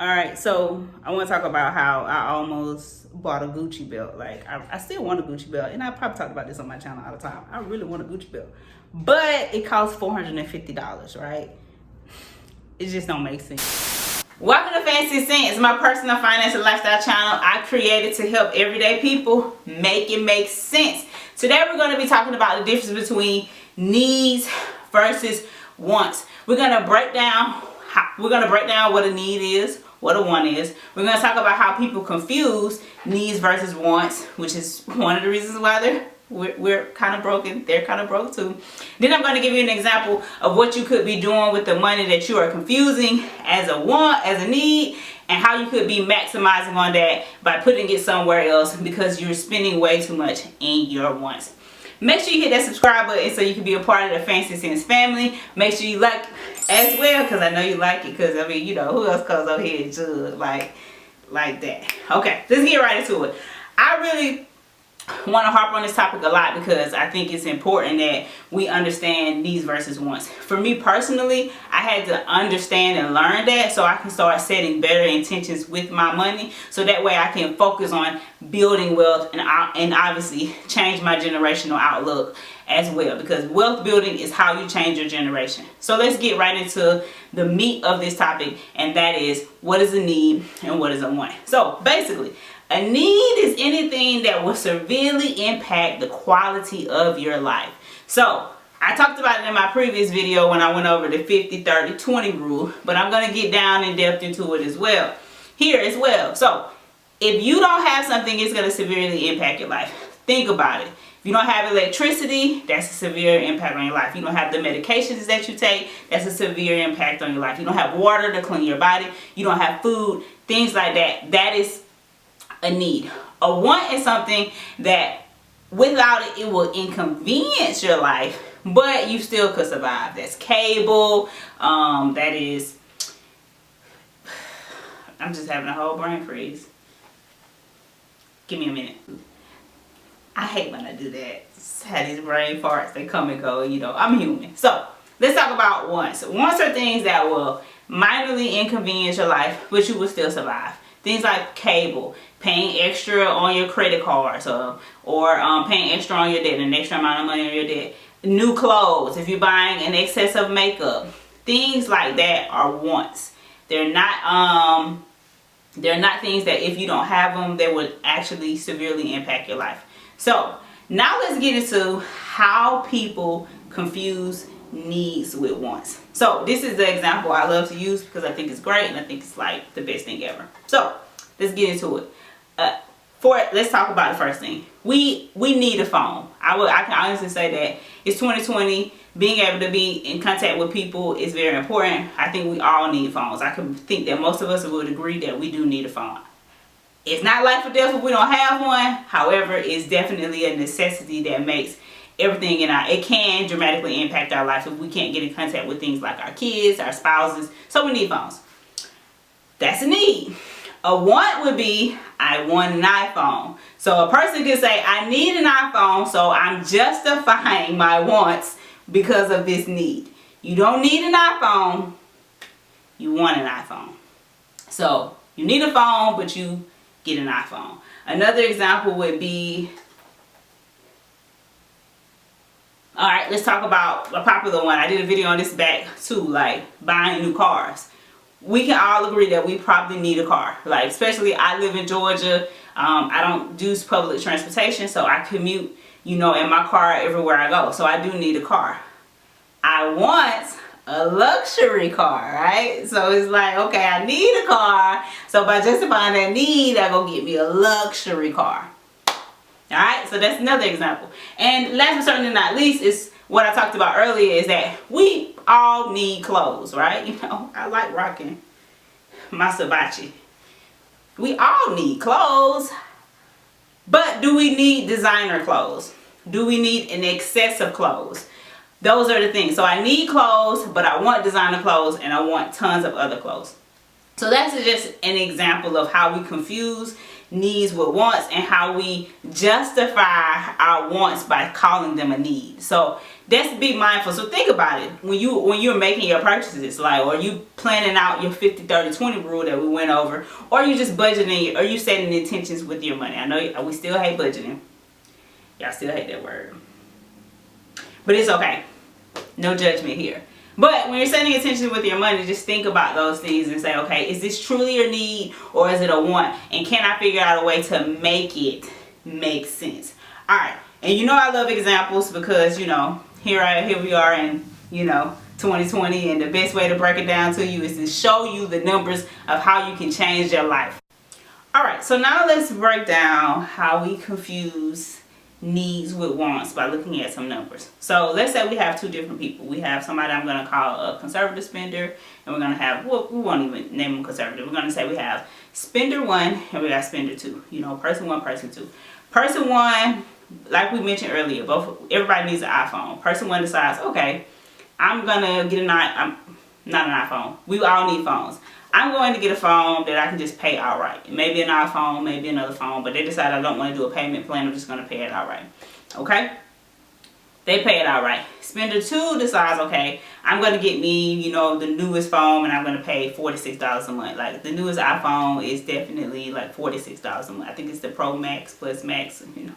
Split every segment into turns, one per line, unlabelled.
All right, so I want to talk about how I almost bought a Gucci belt. Like, I still want a Gucci belt, and I probably talk about this on my channel all the time. I really want a Gucci belt, but it costs $450, right? It just don't make sense. Welcome to Fancy Cents, my personal finance and lifestyle channel I created to help everyday people make it make sense. Today we're going to be talking about the difference between needs versus wants. We're going to break down what a need is, what a want is. We're going to talk about how people confuse needs versus wants, which is one of the reasons why we're kind of broken. They're kind of broke too. Then I'm going to give you an example of what you could be doing with the money that you are confusing as a want, as a need, and how you could be maximizing on that by putting it somewhere else because you're spending way too much in your wants. Make sure you hit that subscribe button so you can be a part of the Fancy Cents family. Make sure you like as well, because I know you like it, because I mean, you know, who else comes over here and judge like that? Okay, let's get right into it. I really want to harp on this topic a lot because I think it's important that we understand needs versus wants. For me personally, I had to understand and learn that so I can start setting better intentions with my money, so that way I can focus on building wealth and obviously change my generational outlook as well, because wealth building is how you change your generation. So let's get right into the meat of this topic, and that is, what is a need and what is a want? So basically, a need is anything that will severely impact the quality of your life. So I talked about it in my previous video when I went over the 50-30-20 rule, but I'm going to get down in depth into it as well here as well. So if you don't have something, it's going to severely impact your life. Think about it. If you don't have electricity, that's a severe impact on your life. You don't have the medications that you take, that's a severe impact on your life. You don't have water to clean your body, you don't have food, things like that. That is a need. A want is something that without it, it will inconvenience your life, but you still could survive. That's cable, that is, I'm just having a whole brain freeze. Give me a minute. I hate when I do that. Just have these brain farts, they come and go, you know, I'm human. So let's talk about wants. Wants are things that will minorly inconvenience your life, but you will still survive. Things like cable, paying extra on your credit cards, or paying extra on your debt, an extra amount of money on your debt. New clothes, if you're buying an excess of makeup. Things like that are wants. They're not things that if you don't have them, they would actually severely impact your life. So now let's get into how people confuse needs with wants. So this is the example I love to use because I think it's great and I think it's like the best thing ever. So let's get into it. Let's talk about the first thing. We need a phone. I can honestly say that it's 2020. Being able to be in contact with people is very important. I think we all need phones. I can think that most of us would agree that we do need a phone. It's not life or death if we don't have one. However, it's definitely a necessity that makes everything it can dramatically impact our life if we can't get in contact with things like our kids, our spouses. So we need phones. That's a need. A want would be, I want an iPhone. So a person could say, I need an iPhone, so I'm justifying my wants because of this need. You don't need an iPhone, you want an iPhone. So you need a phone, but you get an iPhone. Another example would be, alright, let's talk about a popular one. I did a video on this back too, like buying new cars. We can all agree that we probably need a car. Like, especially I live in Georgia. I don't use public transportation, so I commute, you know, in my car everywhere I go. So I do need a car. I want a luxury car, right? So it's like, okay, I need a car. So by justifying that need, I go get me a luxury car. Alright, so that's another example. And last but certainly not least is what I talked about earlier, is that we all need clothes, right? You know, I like rocking my Sabachi. We all need clothes, but do we need designer clothes? Do we need an excess of clothes? Those are the things. So I need clothes, but I want designer clothes and I want tons of other clothes. So that's just an example of how we confuse needs with wants and how we justify our wants by calling them a need. So That's be mindful. So think about it when you're making your purchases, like, or you planning out your 50-30-20 rule that we went over, or you just budgeting, or you setting intentions with your money. I know we still hate budgeting. Y'all still hate that word, but it's okay. No judgment here. But when you're setting intentions with your money, just think about those things and say, okay, is this truly a need or is it a want? And can I figure out a way to make it make sense? All right. And you know I love examples because, you know, here we are in, you know, 2020, and the best way to break it down to you is to show you the numbers of how you can change your life. All right. So now let's break down how we confuse needs with wants by looking at some numbers. So let's say we have two different people. We have somebody I'm going to call a conservative spender, and we're going to have, well, we won't even name them conservative. We're going to say we have spender 1 and we got spender 2. You know, person 1, person 2. Person 1, like we mentioned earlier, everybody needs an iPhone. Person 1 decides, okay, I'm going to get not an iPhone. We all need phones. I'm going to get a phone that I can just pay outright. Maybe an iPhone, maybe another phone, but they decide I don't want to do a payment plan. I'm just going to pay it outright. Okay? They pay it outright. Spender 2 decides, okay, I'm going to get me, you know, the newest phone, and I'm going to pay $46 a month. Like, the newest iPhone is definitely like $46 a month. I think it's the Pro Max plus Max, you know,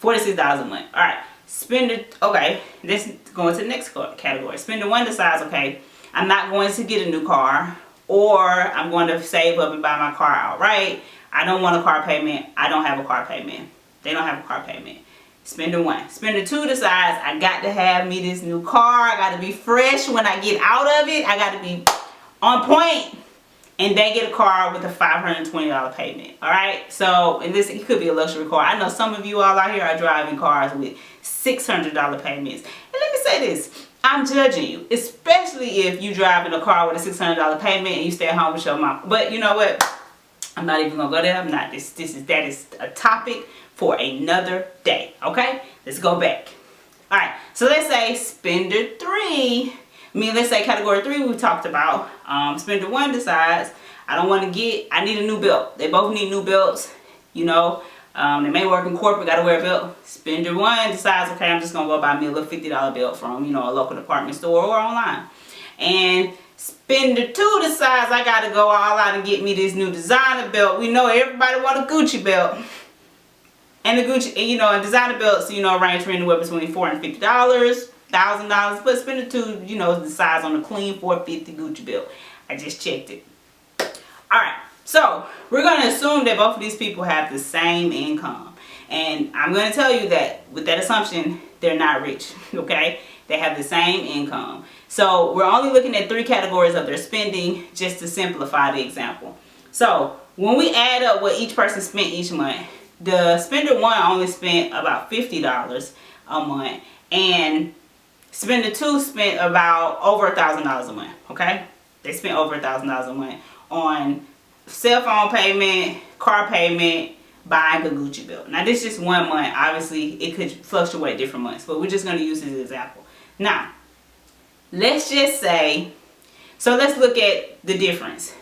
$46 a month. All right. Spender, okay, let's go into the next category. Spender 1 decides, okay, I'm not going to get a new car, or I'm going to save up and buy my car outright. I don't want a car payment. I don't have a car payment. They don't have a car payment. Spender 1. Spender 2 decides, I got to have me this new car. I got to be fresh when I get out of it. I got to be on point. And they get a car with a $520 payment. All right. So, and this, it could be a luxury car. I know some of you all out here are driving cars with $600 payments. And let me say this. I'm judging you, especially if you driving a car with a $600 payment and you stay at home with your mom. But you know what? I'm not even gonna go there. I'm not. That is a topic for another day. Okay, let's go back. All right. So let's say spender 3. Let's say category 3 we talked about. Spender 1 decides I need a new belt. They both need new belts. You know. They may work in corporate, gotta wear a belt. Spender 1 decides, okay, I'm just gonna go buy me a little $50 belt from, you know, a local department store or online. And spender 2 decides I gotta go all out and get me this new designer belt. We know everybody want a Gucci belt. And the Gucci, you know, and designer belts, you know, range from anywhere between $400 and $50, $1,000. But spender 2, you know, decides on a clean $450 Gucci belt. I just checked it. All right. So, we're going to assume that both of these people have the same income. And I'm going to tell you that with that assumption, they're not rich, okay? They have the same income. So, we're only looking at 3 categories of their spending just to simplify the example. So, when we add up what each person spent each month, the spender 1 only spent about $50 a month. And spender 2 spent about over $1,000 a month, okay? They spent over $1,000 a month on cell phone payment, car payment, buying a Gucci belt. Now this is just 1 month. Obviously it could fluctuate different months, but we're just going to use this as an example. Now, let's just say, so let's look at the difference.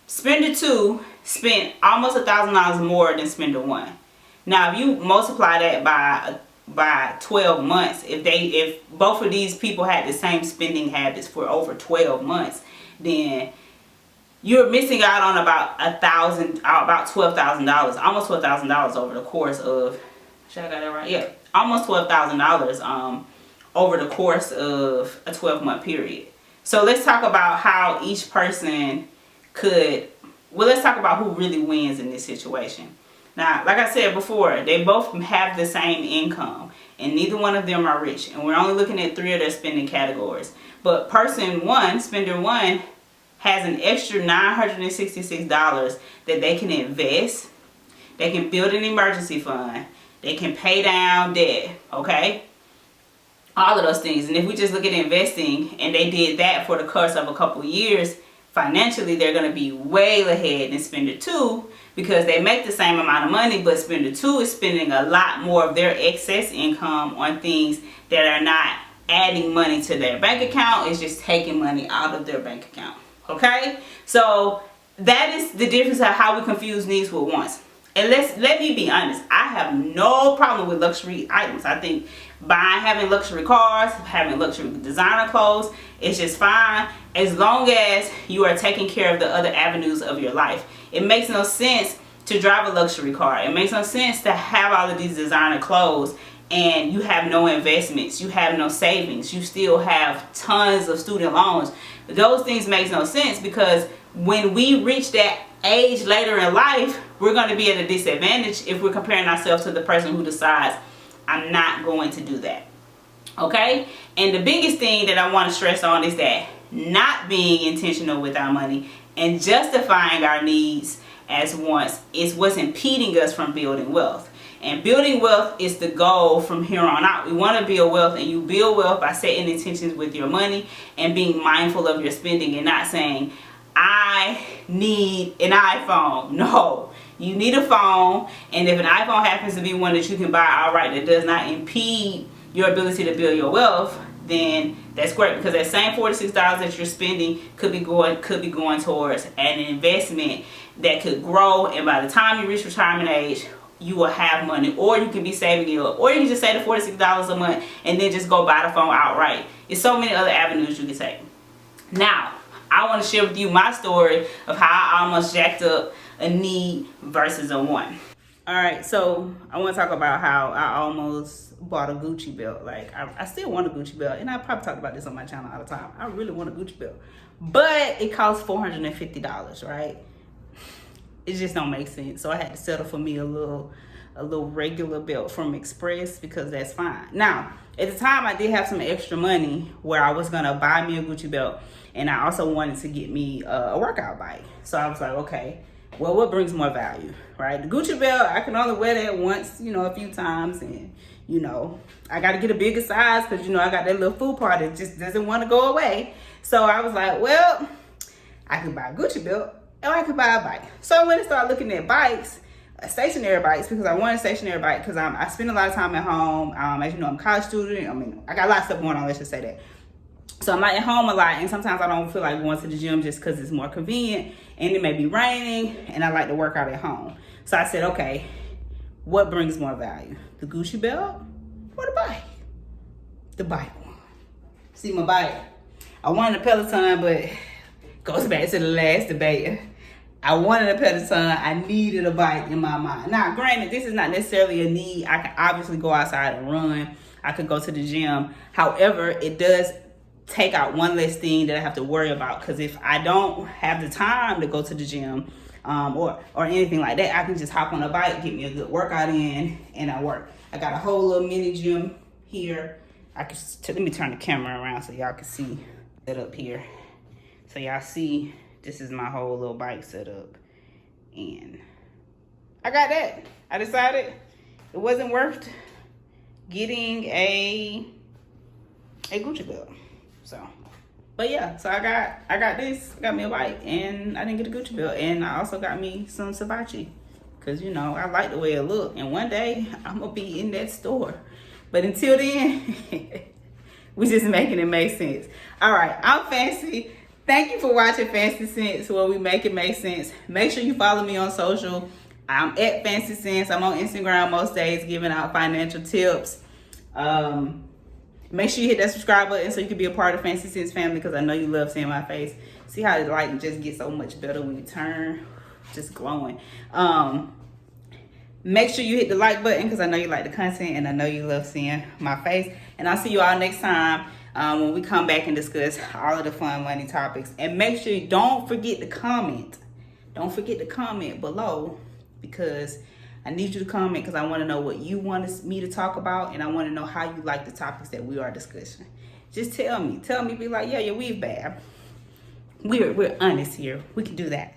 Spender 2 spent almost $1,000 more than spender 1. Now if you multiply that by 12 months, if both of these people had the same spending habits for over 12 months, then you're missing out on about $12,000, almost $12,000 over the course of, should I got that right? Yeah, almost $12,000 over the course of a 12-month period. So let's talk about how each person let's talk about who really wins in this situation. Now, like I said before, they both have the same income, and neither one of them are rich, and we're only looking at 3 of their spending categories. But person 1, spender 1, has an extra $966 that they can invest. They can build an emergency fund. They can pay down debt, okay? All of those things. And if we just look at investing, and they did that for the course of a couple years, financially they're going to be way ahead than spender 2, because they make the same amount of money, but spender 2 is spending a lot more of their excess income on things that are not adding money to their bank account. It's just taking money out of their bank account. Okay, so that is the difference of how we confuse needs with wants. And let me be honest, I have no problem with luxury items. I think having luxury cars, having luxury designer clothes, it's just fine as long as you are taking care of the other avenues of your life. It makes no sense to drive a luxury car. It makes no sense to have all of these designer clothes and you have no investments, you have no savings, you still have tons of student loans. Those things make no sense, because when we reach that age later in life, we're going to be at a disadvantage if we're comparing ourselves to the person who decides, I'm not going to do that. Okay? And the biggest thing that I want to stress on is that not being intentional with our money and justifying our needs as wants is what's impeding us from building wealth. And building wealth is the goal from here on out. We want to build wealth, and you build wealth by setting intentions with your money and being mindful of your spending and not saying, I need an iPhone. No, you need a phone, and if an iPhone happens to be one that you can buy outright that does not impede your ability to build your wealth, then that's great, because that same $46 that you're spending could be going towards an investment that could grow, and by the time you reach retirement age, you will have money, or you can be saving it up, or you can just save the $46 a month and then just go buy the phone outright. There's so many other avenues you can take. Now, I want to share with you my story of how I almost jacked up a need versus a want. Alright, so I want to talk about how I almost bought a Gucci belt. Like, I still want a Gucci belt, and I probably talk about this on my channel all the time. I really want a Gucci belt, but it costs $450, right? It just don't make sense. So I had to settle for me a little regular belt from Express, because that's fine. Now, at the time, I did have some extra money where I was gonna buy me a Gucci belt, and I also wanted to get me a workout bike. So I was like, okay, well, what brings more value, right? The Gucci belt, I can only wear that once, a few times, and I got to get a bigger size because I got that little food part that just doesn't want to go away. So I was like, well, I could buy a Gucci belt, or I could buy a bike. So I went and started looking at bikes, stationary bikes, because I want a stationary bike because I spend a lot of time at home. As you know, I'm a college student. I got a lot of stuff going on, let's just say that. So I'm at home a lot, and sometimes I don't feel like going to the gym just because it's more convenient, and it may be raining, and I like to work out at home. So I said, okay, what brings more value? The Gucci belt or the bike? The bike one. See, my bike, I wanted a Peloton, but goes back to the last debate. I wanted a Peloton. I needed a bike in my mind. Now, granted, this is not necessarily a need. I can obviously go outside and run. I could go to the gym. However, it does take out one less thing that I have to worry about, because if I don't have the time to go to the gym or anything like that, I can just hop on a bike, get me a good workout in, and I work. I got a whole little mini gym here. Let me turn the camera around so y'all can see it up here. So y'all see, this is my whole little bike setup, and I got that. I decided it wasn't worth getting a Gucci belt. So, but yeah, so I got this. I got me a bike, and I didn't get a Gucci belt, and I also got me some Sabachi, because I like the way it look, and one day I'm gonna be in that store. But until then, we just making it make sense. All right, I'm Fancy. Thank you for watching Fancy Sense, where we make it make sense. Make sure you follow me on social. I'm at Fancy Sense. I'm on Instagram most days, giving out financial tips. Make sure you hit that subscribe button so you can be a part of Fancy Sense family, because I know you love seeing my face. See how the lighting just gets so much better when you turn, just glowing. Make sure you hit the like button, because I know you like the content and I know you love seeing my face. And I'll see you all next time when we come back and discuss all of the fun money topics. And make sure you don't forget to comment. Don't forget to comment below, because I need you to comment, because I want to know what you want me to talk about, and I want to know how you like the topics that we are discussing. Just tell me. Be like, yeah, your weave bad. We're honest here. We can do that.